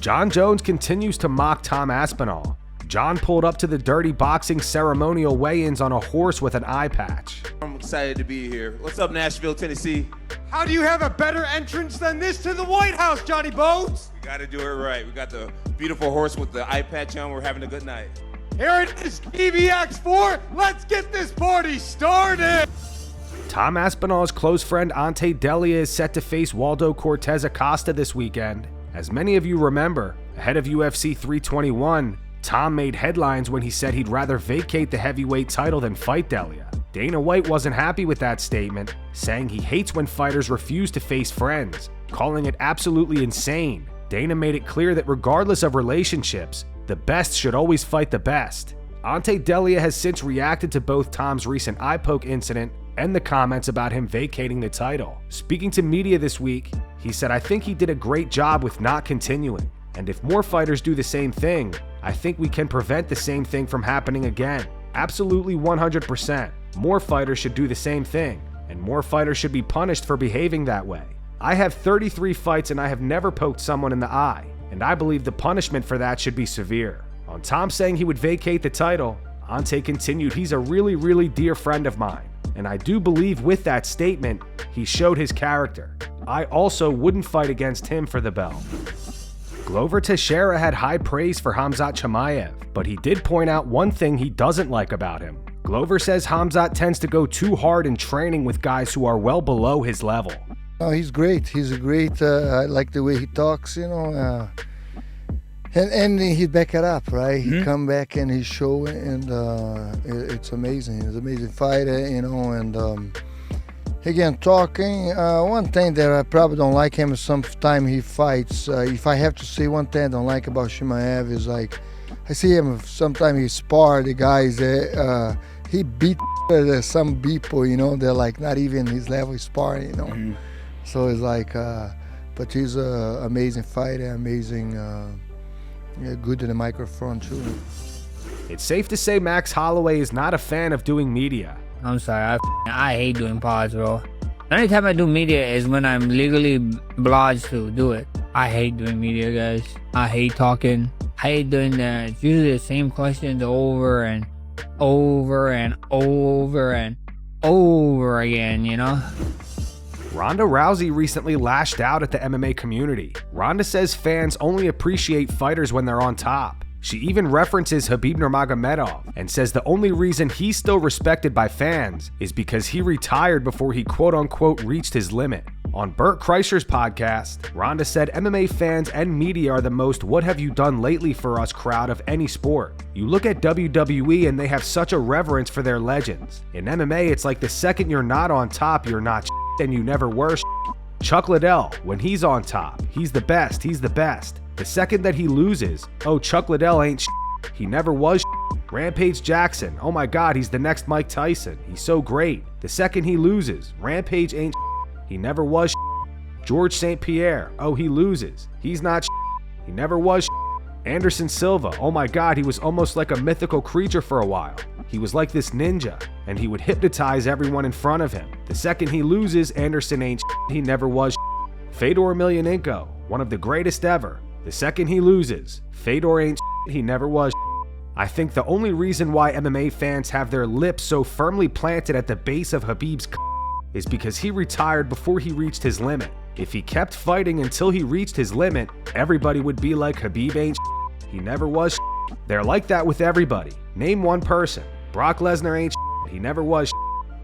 Jon Jones continues to mock Tom Aspinall. Jon pulled up to the Dirty Boxing ceremonial weigh-ins on a horse with an eye patch. I'm excited to be here. What's up, Nashville, Tennessee? How do you have a better entrance than this to the White House, Johnny Bones? We got to do it right. We got the beautiful horse with the eye patch on. We're having a good night. Here it is, PBX4. Let's get this party started. Tom Aspinall's close friend Ante Delija is set to face Waldo Cortez Acosta this weekend. As many of you remember, ahead of UFC 321, Tom made headlines when he said he'd rather vacate the heavyweight title than fight Delija. Dana White wasn't happy with that statement, saying he hates when fighters refuse to face friends, calling it absolutely insane. Dana made it clear that regardless of relationships, the best should always fight the best. Ante Delija has since reacted to both Tom's recent eye poke incident and the comments about him vacating the title. Speaking to media this week, he said, "I think he did a great job with not continuing. And if more fighters do the same thing, I think we can prevent the same thing from happening again. Absolutely 100%. More fighters should do the same thing, and more fighters should be punished for behaving that way. I have 33 fights and I have never poked someone in the eye, and I believe the punishment for that should be severe." On Tom saying he would vacate the title, Ante continued, "He's a really dear friend of mine, and I do believe with that statement, he showed his character. I also wouldn't fight against him for the belt." Glover Teixeira had high praise for Khamzat Chimaev, but he did point out one thing he doesn't like about him. Glover says Khamzat tends to go too hard in training with guys who are well below his level. Oh, he's great. He's a great. I like the way he talks, you know. And he back it up, right? He come back and he show it, and it's amazing. He's an amazing fighter, you know. And again, talking. One thing that I probably don't like him is sometimes he fights. If I have to say one thing I don't like about Chimaev is like, I see him sometimes he spar the guys. He beat some people, you know. They're like not even his level sparring, you know. So it's like, but he's an amazing fighter, amazing. Good to the microphone too. It's safe to say Max Holloway is not a fan of doing media. I'm sorry, I hate doing pods, bro. The only time I do media is when I'm legally obliged to do it. I hate doing media, guys. I hate talking. I hate doing that. It's usually the same questions over and over and over and over again, you know? Ronda Rousey recently lashed out at the MMA community. Ronda says fans only appreciate fighters when they're on top. She even references Khabib Nurmagomedov and says the only reason he's still respected by fans is because he retired before he quote-unquote reached his limit. On Bert Kreischer's podcast, Ronda said MMA fans and media are the most "what have you done lately for us" crowd of any sport. You look at WWE and they have such a reverence for their legends. In MMA, it's like the second you're not on top, you're not and you never were. Chuck Liddell, when he's on top, he's the best, he's the best. The second that he loses, oh, Chuck Liddell ain't he never was. Rampage Jackson, oh my god, he's the next Mike Tyson, he's so great. The second he loses, Rampage ain't he never was. George St. Pierre, oh, he loses, he's not he never was. Anderson Silva, oh my god, he was almost like a mythical creature for a while. He was like this ninja, and he would hypnotize everyone in front of him. The second he loses, Anderson ain't he never was. Fedor Emelianenko, one of the greatest ever. The second he loses, Fedor ain't he never was. I think the only reason why MMA fans have their lips so firmly planted at the base of Khabib's is because he retired before he reached his limit. If he kept fighting until he reached his limit, everybody would be like, Khabib ain't he never was. They're like that with everybody. Name one person. Brock Lesnar ain't he never was.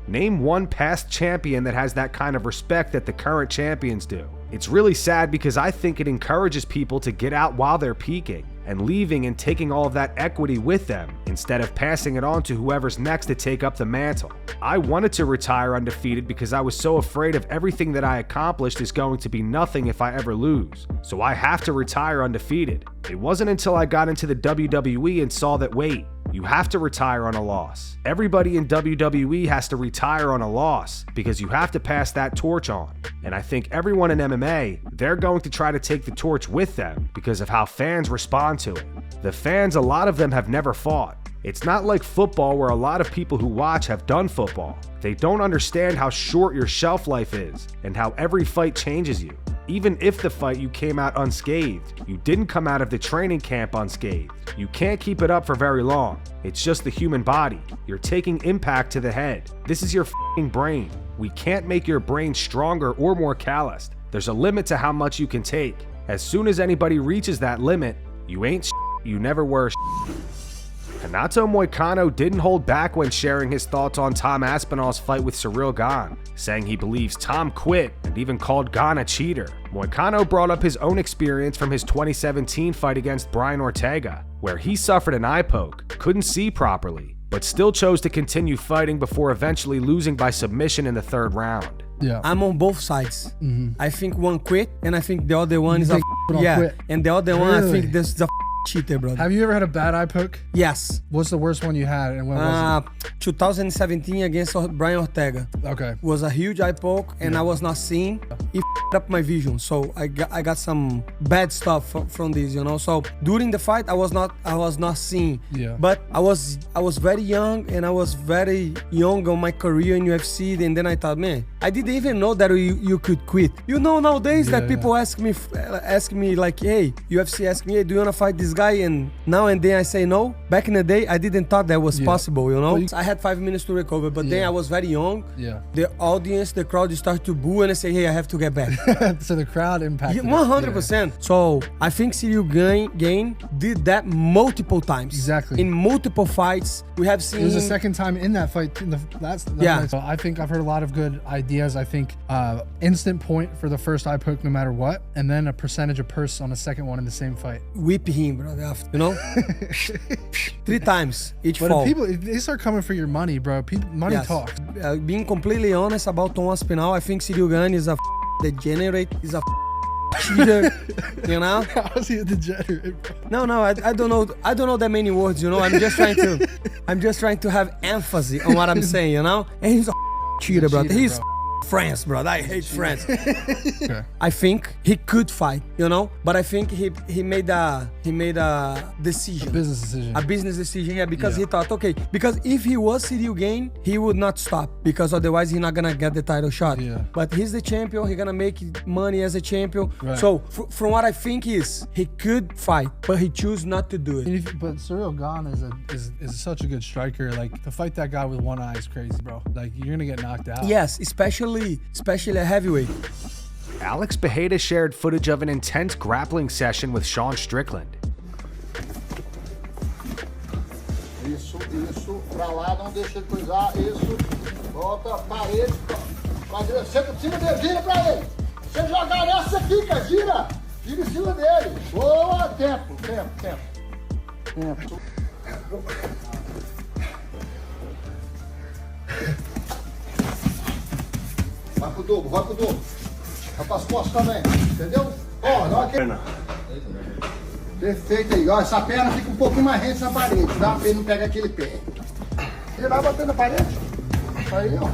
Name one past champion that has that kind of respect that the current champions do. It's really sad because I think it encourages people to get out while they're peaking and leaving and taking all of that equity with them instead of passing it on to whoever's next to take up the mantle. I wanted to retire undefeated because I was so afraid of everything that I accomplished is going to be nothing if I ever lose. So I have to retire undefeated. It wasn't until I got into the WWE and saw that, wait, you have to retire on a loss. Everybody in WWE has to retire on a loss because you have to pass that torch on. And I think everyone in MMA, they're going to try to take the torch with them because of how fans respond to it. The fans, a lot of them have never fought. It's not like football where a lot of people who watch have done football. They don't understand how short your shelf life is and how every fight changes you. Even if the fight you came out unscathed, you didn't come out of the training camp unscathed. You can't keep it up for very long. It's just the human body. You're taking impact to the head. This is your f***ing brain. We can't make your brain stronger or more calloused. There's a limit to how much you can take. As soon as anybody reaches that limit, you ain't you never were Renato Moicano didn't hold back when sharing his thoughts on Tom Aspinall's fight with Ciryl Gane, saying he believes Tom quit and even called Gane a cheater. Moicano brought up his own experience from his 2017 fight against Brian Ortega, where he suffered an eye poke, couldn't see properly, but still chose to continue fighting before eventually losing by submission in the 3rd round. Yeah, I'm on both sides. I think one quit, and I think the other one is a quit. and the other one I think this is a cheater, brother. Have you ever had a bad eye poke? Yes. What's the worst one you had, and when was it? 2017 against Brian Ortega. Okay. Was a huge eye poke, and I was not seeing. It f***ed up my vision, so I got some bad stuff from this, you know. So during the fight, I was not seeing. Yeah. But I was very young, and I was very young on my career in UFC, and then I thought, man, I didn't even know that you could quit. You know, nowadays that people ask me like, hey, UFC ask me, hey, do you wanna fight this guy? And now and then I say no. Back in the day, I didn't thought that was possible, you know. I had 5 minutes to recover, but then I was very young. Yeah. The audience, the crowd started to boo, and I say, hey, I have to get back. So the crowd impacted. 100%. So I think Ciryl Gane did that multiple times. Exactly. In multiple fights, we have seen. It was the second time in that fight. Night. So I think I've heard a lot of good ideas. I think instant point for the first eye poke, no matter what, and then a percentage of purse on the second one in the same fight. Whip him, brother. After, you know, 3 times each fall. But if they start coming for your money, bro. Money talks. Being completely honest about Tom Aspinall, I think Ciryl Gane is a degenerate. He's a cheater. You know? How is he a degenerate, bro? No, I don't know that many words. You know, I'm just trying to have emphasis on what I'm saying. You know, and he's a cheater, brother. He's France, brother. I hate France. Okay. I think he could fight, you know, but I think he made a decision. A business decision. A business decision, yeah, because he thought, okay, because if he was Ciryl Gane, he would not stop, because otherwise he's not gonna get the title shot. Yeah. But he's the champion, he's gonna make money as a champion. Right. So from what I think is, he could fight, but he chose not to do it. But Ciryl Gane is such a good striker. Like, to fight that guy with one eye is crazy, bro. Like, you're gonna get knocked out. Yes, especially a heavyweight. Alex Pereira shared footage of an intense grappling session with Sean Strickland. Isso, pra lá, não deixa ele coisar, isso, volta, parede, quadrilha, senta em cima dele, vira pra ele. Se ele jogar nessa, fica, gira em cima dele. Boa, tempo. Vai pro dobro. Vai pras costas também, entendeu? Ó, na hora que... Perfeito aí, ó, essa perna fica um pouquinho mais rente na parede, tá? Pra ele não pegar aquele pé. Ele vai batendo na parede. Aí, ó.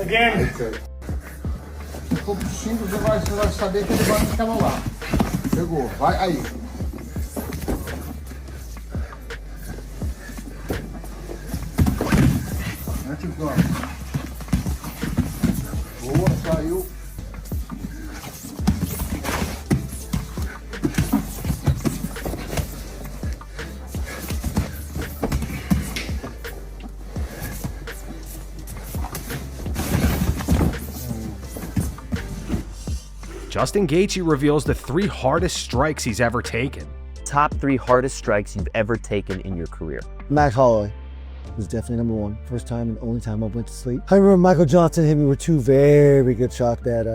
Again. Se for pro 5, você vai saber que ele vai ficar no lado. Pegou, vai aí. Boa, saiu. Justin Gaethje reveals the 3 hardest strikes he's ever taken. Top 3 hardest strikes you've ever taken in your career. Max Holloway was definitely number 1. First time and only time I went to sleep. I remember Michael Johnson hit me with 2 very good shots that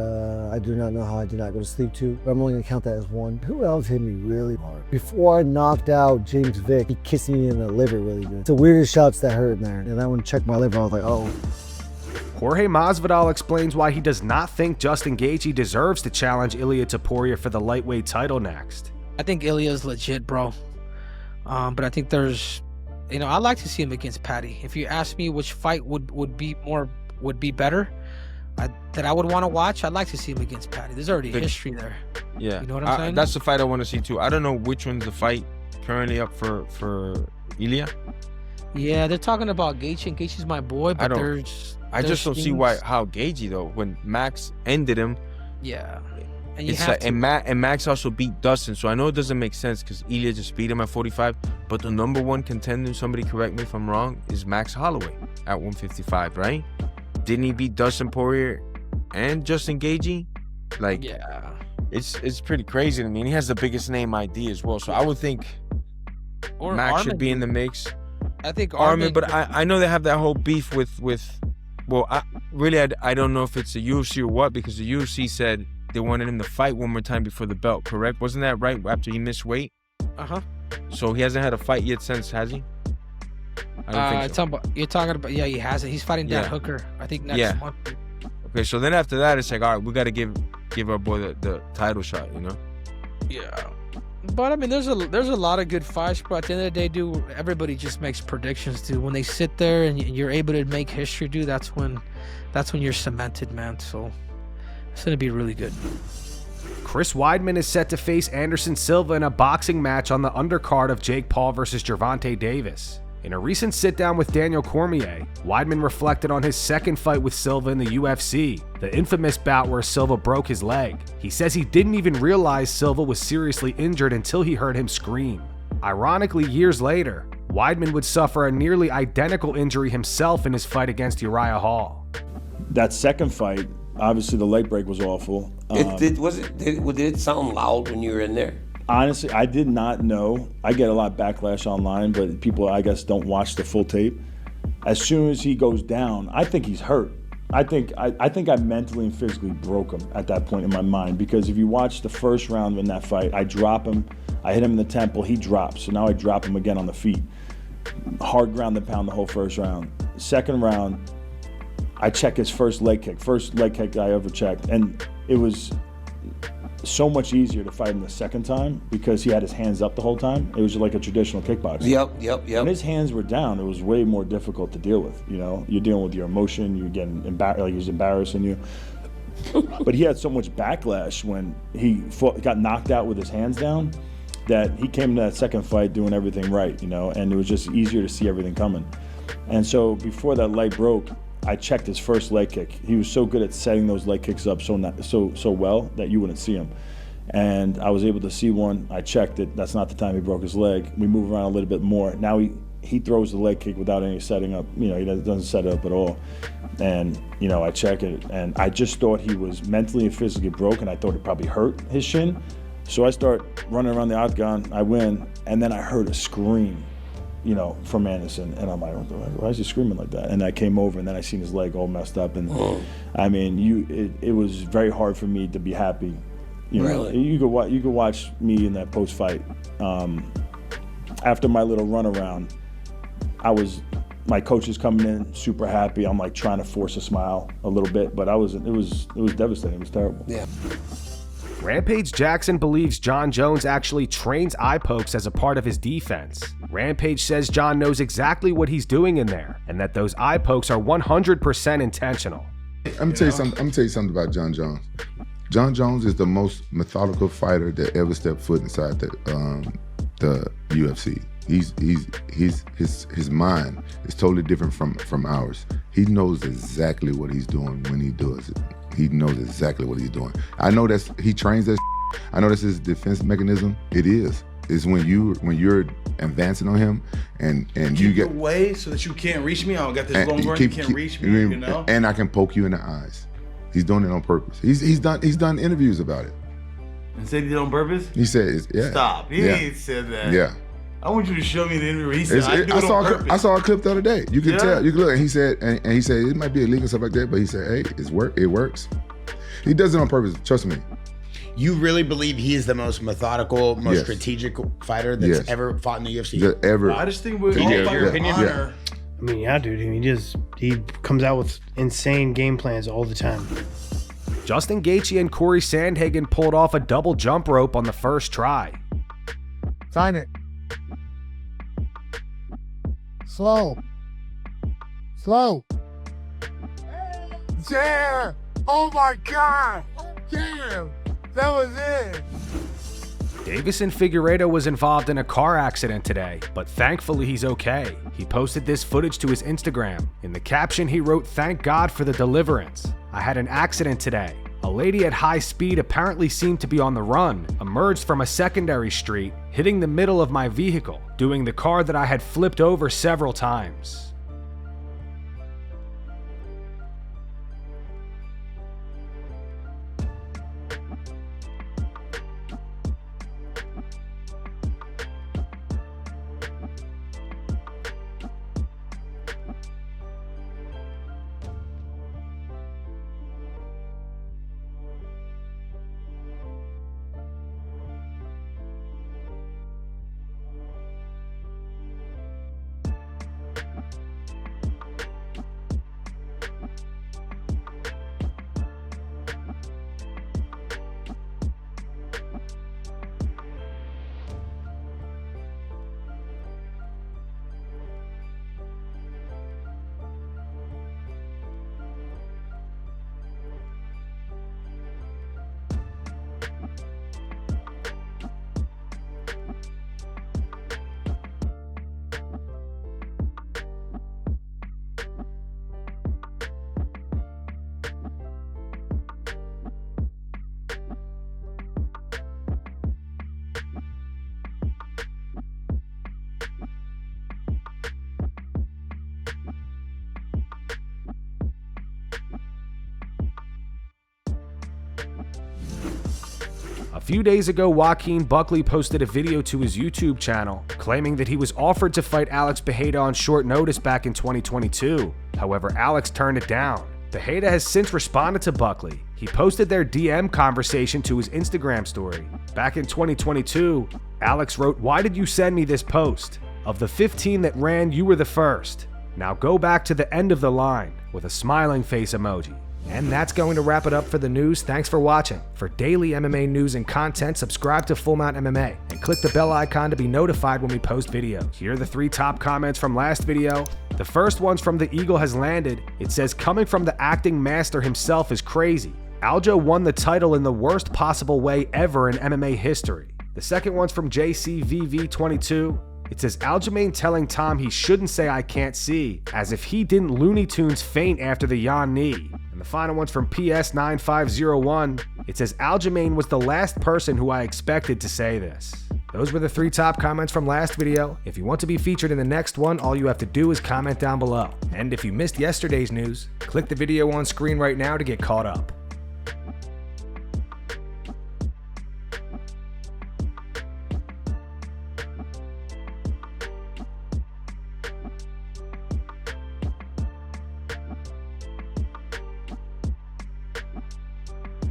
I do not know how I did not go to sleep to. But I'm only gonna count that as 1. Who else hit me really hard? Before I knocked out James Vick, he kissed me in the liver really good. It's the weirdest shots that hurt in there. And I went to check my liver, I was like, oh. Jorge Masvidal explains why he does not think Justin Gaethje deserves to challenge Ilia Topuria for the lightweight title next. I think Ilia's legit, bro. But I think there's, you know, I'd like to see him against Patty. If you ask me which fight would be better, that I would want to watch, I'd like to see him against Patty. There's already history there. Yeah, you know what I'm saying? That's the fight I want to see too. I don't know which one's the fight currently up for Ilia? Yeah, they're talking about Gaethje, and Gaethje's my boy, but I just don't see how Gaethje though, when Max ended him. Yeah. And you it's have like, to. and Max also beat Dustin, so I know it doesn't make sense because Ilia just beat him at 45. But the #1 contender, somebody correct me if I'm wrong, is Max Holloway at 155, right? Didn't he beat Dustin Poirier and Justin Gaethje? Like, yeah, it's pretty crazy to me. And he has the biggest name ID as well, so I would think Or Max should Armin. be in the mix. I think Armin, but I know they have that whole beef with well, I don't know if it's the UFC or what, because the UFC said they wanted him to fight one more time before the belt, correct? Wasn't that right after he missed weight? So he hasn't had a fight yet since, has he? I don't think so. You're talking about, yeah, he hasn't. He's fighting Dan Hooker, I think, next month. Okay, so then after that, it's like, all right, we got to give our boy the title shot, you know? Yeah. But I mean, there's a lot of good fights, but at the end of the day, dude, everybody just makes predictions, dude. When they sit there and you're able to make history, dude, that's when you're cemented, man. So it's gonna be really good. Chris Weidman is set to face Anderson Silva in a boxing match on the undercard of Jake Paul versus Gervonta Davis. In a recent sit-down with Daniel Cormier, Weidman reflected on his second fight with Silva in the UFC, the infamous bout where Silva broke his leg. He says he didn't even realize Silva was seriously injured until he heard him scream. Ironically, years later, Weidman would suffer a nearly identical injury himself in his fight against Uriah Hall. That second fight, obviously the leg break was awful. Did it sound loud when you were in there? Honestly, I did not know. I get a lot of backlash online, but people, I guess, don't watch the full tape. As soon as he goes down, I think he's hurt. I think I mentally and physically broke him at that point in my mind, because if you watch the first round in that fight, I drop him, I hit him in the temple, he drops. So now I drop him again on the feet. Hard ground and pound the whole first round. Second round, I check his first leg kick I ever checked, and it was so much easier to fight him the second time because he had his hands up the whole time. It was like a traditional kickboxing. Yep. When his hands were down, it was way more difficult to deal with. You know, you're dealing with your emotion. You're getting embarrassed, like he was embarrassing you. But he had so much backlash when he got knocked out with his hands down that he came to that second fight doing everything right. You know, and it was just easier to see everything coming. And so before that leg broke, I checked his first leg kick. He was so good at setting those leg kicks up so well that you wouldn't see him. And I was able to see one. I checked it. That's not the time he broke his leg. We move around a little bit more. Now he throws the leg kick without any setting up. You know, he doesn't set it up at all. And, you know, I check it, and I just thought he was mentally and physically broken. I thought it probably hurt his shin. So I start running around the octagon. I win, and then I heard a scream, you know, from Anderson, and I'm like, why is he screaming like that? And I came over, and then I seen his leg all messed up, and I mean, it was very hard for me to be happy. You know, Really? you could watch me in that post fight. After my little run around, my coach is coming in super happy. I'm like trying to force a smile a little bit, but it was devastating. It was terrible. Yeah. Rampage Jackson believes Jon Jones actually trains eye pokes as a part of his defense. Rampage says Jon knows exactly what he's doing in there, and that those eye pokes are 100% intentional. I'm gonna tell you something about Jon Jones. Jon Jones is the most methodical fighter that ever stepped foot inside the UFC. His mind is totally different from ours. He knows exactly what he's doing when he does it. He knows exactly what he's doing. I know he trains that. I know that's his defense mechanism. It is. It's when you're advancing on him and you get away so that you can't reach me. I don't got this long guard. You can't reach me. You know. And I can poke you in the eyes. He's doing it on purpose. He's done interviews about it. And said he did it on purpose? He said, yeah. Stop. He ain't said that. Yeah. I want you to show me the interview. He said, I saw on purpose. I saw a clip the other day. You can tell. You can look. And he said, it might be illegal and stuff like that, but he said, hey, it works. He does it on purpose. Trust me. You really believe he is the most methodical, most strategic fighter that's ever fought in the UFC? Ever. I just think we're all about your honor. I mean, yeah, dude. He comes out with insane game plans all the time. Justin Gaethje and Cory Sandhagen pulled off a double jump rope on the first try. Sign it. Slow. Damn! Oh my God! Damn! That was it! Deiveson Figueiredo was involved in a car accident today, but thankfully he's okay. He posted this footage to his Instagram. In the caption, he wrote, "Thank God for the deliverance. I had an accident today. A lady at high speed apparently seemed to be on the run, emerged from a secondary street, hitting the middle of my vehicle, doing the car that I had flipped over several times." A few days ago, Joaquin Buckley posted a video to his YouTube channel claiming that he was offered to fight Alex Pereira on short notice back in 2022. However, Alex turned it down. Pereira has since responded to Buckley. He posted their DM conversation to his Instagram story. Back in 2022, Alex wrote, "Why did you send me this post? Of the 15 that ran, you were the first. Now go back to the end of the line," with a smiling face emoji. And that's going to wrap it up for the news. Thanks for watching. For daily MMA news and content, subscribe to Full Mount MMA and click the bell icon to be notified when we post videos. Here are the 3 top comments from last video. The first one's from The Eagle Has Landed. It says, "Coming from the acting master himself is crazy. Aljo won the title in the worst possible way ever in MMA history." The second one's from JCVV22. It says, "Aljamain telling Tom he shouldn't say I can't see, as if he didn't Looney Tunes faint after the Yan knee." And the final one's from PS9501. It says, "Aljamain was the last person who I expected to say this." Those were the 3 top comments from last video. If you want to be featured in the next one, all you have to do is comment down below. And if you missed yesterday's news, click the video on screen right now to get caught up.